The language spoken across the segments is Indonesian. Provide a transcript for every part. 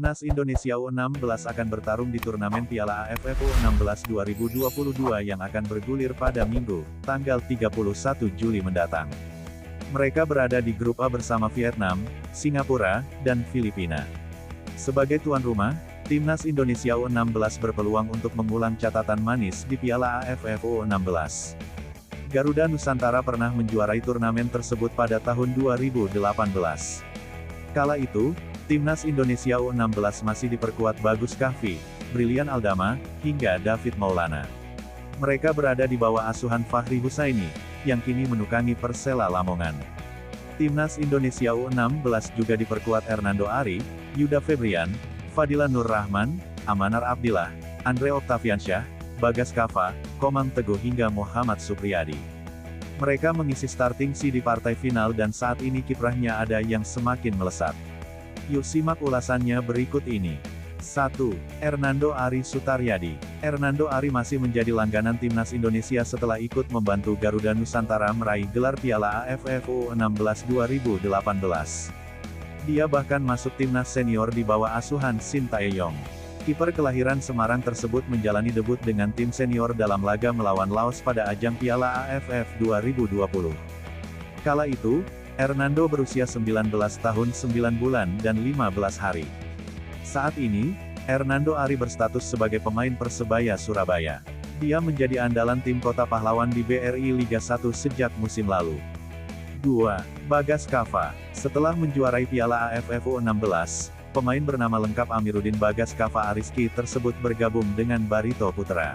Timnas Indonesia U16 akan bertarung di turnamen Piala AFF U16 2022 yang akan bergulir pada Minggu, tanggal 31 Juli mendatang. Mereka berada di grup A bersama Vietnam, Singapura, dan Filipina. Sebagai tuan rumah, Timnas Indonesia U16 berpeluang untuk mengulang catatan manis di Piala AFF U16. Garuda Nusantara pernah menjuarai turnamen tersebut pada tahun 2018. Kala itu, Timnas Indonesia U16 masih diperkuat Bagus Kahvi, Brilian Aldama, hingga David Maulana. Mereka berada di bawah asuhan Fahri Husaini, yang kini menukangi Persela Lamongan. Timnas Indonesia U16 juga diperkuat Hernando Ari, Yuda Febrian, Fadila Nur Rahman, Amanar Abdillah, Andre Octaviansyah, Bagas Kava, Komang Teguh hingga Muhammad Supriyadi. Mereka mengisi starting di partai final dan saat ini kiprahnya ada yang semakin melesat. Yuk simak ulasannya berikut ini. 1. Hernando Ari Sutaryadi. Hernando Ari masih menjadi langganan Timnas Indonesia setelah ikut membantu Garuda Nusantara meraih gelar Piala AFF U16 2018. Dia bahkan masuk Timnas senior di bawah asuhan Shin Tae-yong. Kiper kelahiran Semarang tersebut menjalani debut dengan tim senior dalam laga melawan Laos pada ajang Piala AFF 2020. Kala itu, Hernando berusia 19 tahun 9 bulan dan 15 hari. Saat ini, Hernando Ari berstatus sebagai pemain Persebaya Surabaya. Dia menjadi andalan tim Kota Pahlawan di BRI Liga 1 sejak musim lalu. 2. Bagas Kava. Setelah menjuarai Piala AFF U16, pemain bernama lengkap Amiruddin Bagas Kava Ariski tersebut bergabung dengan Barito Putra.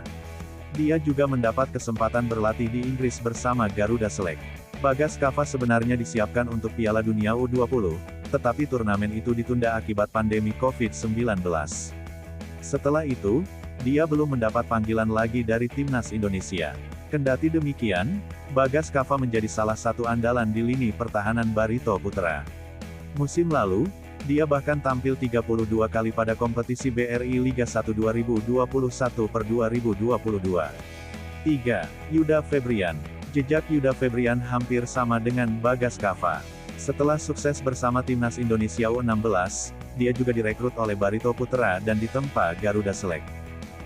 Dia juga mendapat kesempatan berlatih di Inggris bersama Garuda Select. Bagas Kava sebenarnya disiapkan untuk Piala Dunia U20, tetapi turnamen itu ditunda akibat pandemi COVID-19. Setelah itu, dia belum mendapat panggilan lagi dari Timnas Indonesia. Kendati demikian, Bagas Kava menjadi salah satu andalan di lini pertahanan Barito Putra. Musim lalu, dia bahkan tampil 32 kali pada kompetisi BRI Liga 1 2021/2022. 3. Yuda Febrian. Jejak Yuda Febrian hampir sama dengan Bagas Kava. Setelah sukses bersama Timnas Indonesia U16, dia juga direkrut oleh Barito Putra dan ditempa Garuda Select.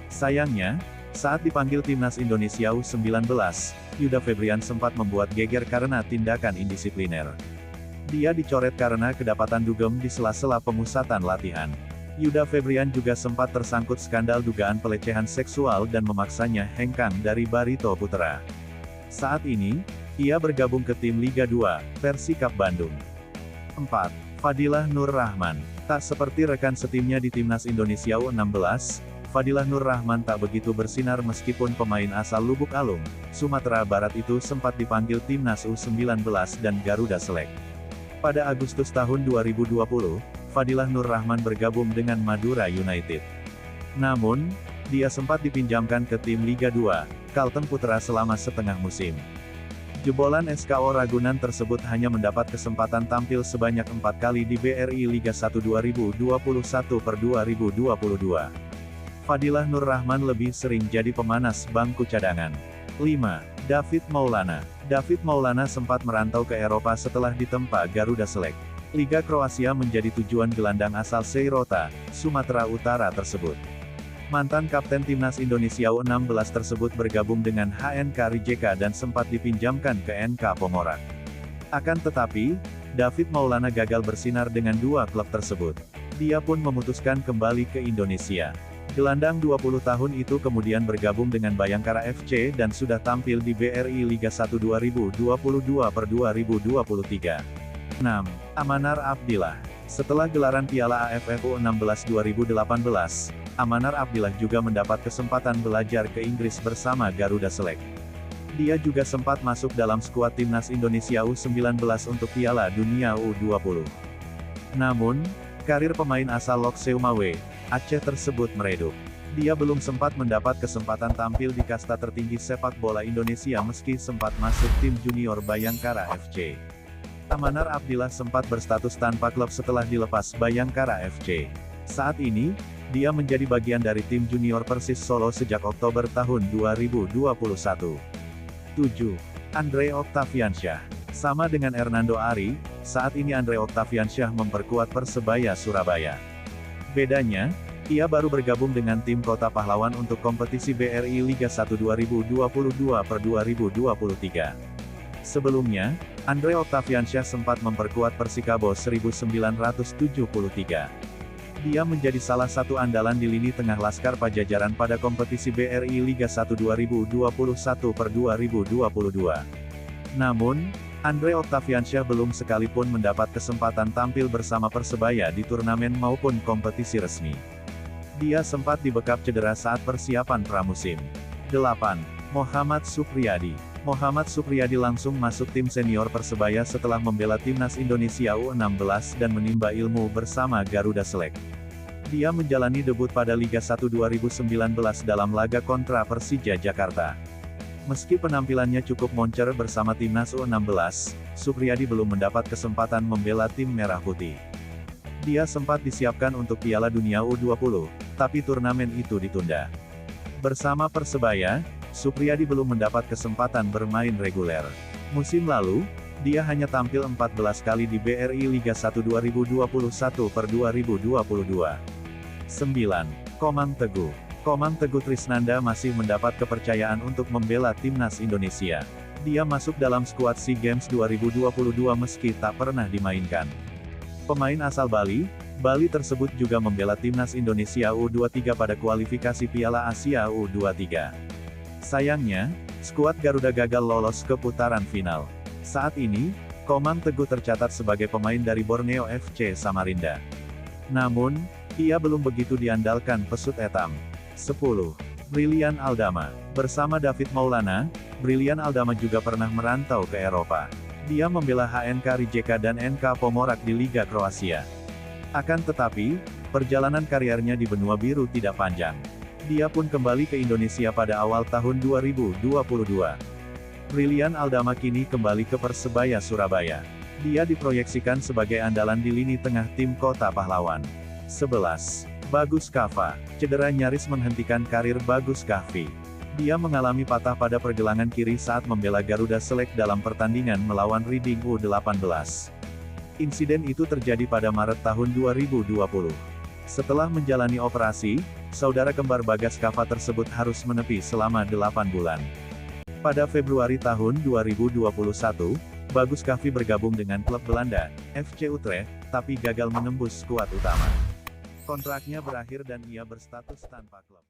Sayangnya, saat dipanggil Timnas Indonesia U19, Yuda Febrian sempat membuat geger karena tindakan indisipliner. Dia dicoret karena kedapatan dugem di sela-sela pemusatan latihan. Yuda Febrian juga sempat tersangkut skandal dugaan pelecehan seksual dan memaksanya hengkang dari Barito Putra. Saat ini, ia bergabung ke tim Liga 2, Persikap Bandung. 4. Fadilah Nur Rahman. Tak seperti rekan setimnya di Timnas Indonesia U16, Fadilah Nur Rahman tak begitu bersinar meskipun pemain asal Lubuk Alung, Sumatera Barat itu sempat dipanggil Timnas U19 dan Garuda Select. Pada Agustus tahun 2020, Fadilah Nur Rahman bergabung dengan Madura United. Namun, dia sempat dipinjamkan ke tim Liga 2, Kalteng Putra selama setengah musim. Jebolan SKO Ragunan tersebut hanya mendapat kesempatan tampil sebanyak 4 kali di BRI Liga 1 2021/2022. Fadilah Nur Rahman lebih sering jadi pemanas bangku cadangan. 5. David Maulana. David Maulana sempat merantau ke Eropa setelah ditempa Garuda Select. Liga Kroasia menjadi tujuan gelandang asal Seirota, Sumatera Utara tersebut. Mantan kapten Timnas Indonesia U16 tersebut bergabung dengan HNK Rijeka dan sempat dipinjamkan ke NK Pomorak. Akan tetapi, David Maulana gagal bersinar dengan dua klub tersebut. Dia pun memutuskan kembali ke Indonesia. Gelandang 20 tahun itu kemudian bergabung dengan Bayangkara FC dan sudah tampil di BRI Liga 1 2022/2023. 6. Amanar Abdillah. Setelah gelaran Piala AFF U16 2018, Amanar Abdillah juga mendapat kesempatan belajar ke Inggris bersama Garuda Select. Dia juga sempat masuk dalam skuad Timnas Indonesia U19 untuk Piala Dunia U20. Namun, karir pemain asal Lok Seumawe, Aceh tersebut meredup. Dia belum sempat mendapat kesempatan tampil di kasta tertinggi sepak bola Indonesia meski sempat masuk tim junior Bayangkara FC. Amanar Abdillah sempat berstatus tanpa klub setelah dilepas Bayangkara FC. Saat ini, dia menjadi bagian dari tim junior Persis Solo sejak Oktober tahun 2021. 7. Andre Octaviansyah. Sama dengan Hernando Ari, saat ini Andre Octaviansyah memperkuat Persebaya Surabaya. Bedanya, ia baru bergabung dengan tim Kota Pahlawan untuk kompetisi BRI Liga 1 2022/2023. Sebelumnya, Andre Octaviansyah sempat memperkuat Persikabo 1973. Dia menjadi salah satu andalan di lini tengah Laskar Pajajaran pada kompetisi BRI Liga 1 2021/2022. Namun, Andre Octaviansyah belum sekalipun mendapat kesempatan tampil bersama Persebaya di turnamen maupun kompetisi resmi. Dia sempat dibekap cedera saat persiapan pramusim. 8. Muhammad Supriyadi. Muhammad Supriyadi langsung masuk tim senior Persebaya setelah membela timnas Indonesia U16 dan menimba ilmu bersama Garuda Select. Dia menjalani debut pada Liga 1 2019 dalam laga kontra Persija Jakarta. Meski penampilannya cukup moncer bersama timnas U16, Supriyadi belum mendapat kesempatan membela tim Merah Putih. Dia sempat disiapkan untuk Piala Dunia U20, tapi turnamen itu ditunda. Bersama Persebaya, Supriyadi belum mendapat kesempatan bermain reguler. Musim lalu, dia hanya tampil 14 kali di BRI Liga 1 2021/2022. 9. Komang Teguh. Komang Teguh Trisnanda masih mendapat kepercayaan untuk membela timnas Indonesia. Dia masuk dalam skuad SEA Games 2022 meski tak pernah dimainkan. Pemain asal Bali tersebut juga membela timnas Indonesia U23 pada kualifikasi Piala Asia U23. Sayangnya, skuad Garuda gagal lolos ke putaran final. Saat ini, Komang Teguh tercatat sebagai pemain dari Borneo FC Samarinda. Namun, ia belum begitu diandalkan pesut etam. 10. Brilian Aldama. Bersama David Maulana, Brilian Aldama juga pernah merantau ke Eropa. Dia membela HNK Rijeka dan NK Pomorak di Liga Kroasia. Akan tetapi, perjalanan kariernya di benua biru tidak panjang. Dia pun kembali ke Indonesia pada awal tahun 2022. Brilian Aldama kini kembali ke Persebaya Surabaya. Dia diproyeksikan sebagai andalan di lini tengah tim Kota Pahlawan. 11. Bagus Kava. Cedera nyaris menghentikan karir Bagus Kahvi. Dia mengalami patah pada pergelangan kiri saat membela Garuda Select dalam pertandingan melawan Reading U18. Insiden itu terjadi pada Maret tahun 2020. Setelah menjalani operasi, saudara kembar Bagas Kava tersebut harus menepi selama 8 bulan. Pada Februari tahun 2021, Bagus Kahvi bergabung dengan klub Belanda, FC Utrecht, tapi gagal menembus skuad utama. Kontraknya berakhir dan ia berstatus tanpa klub.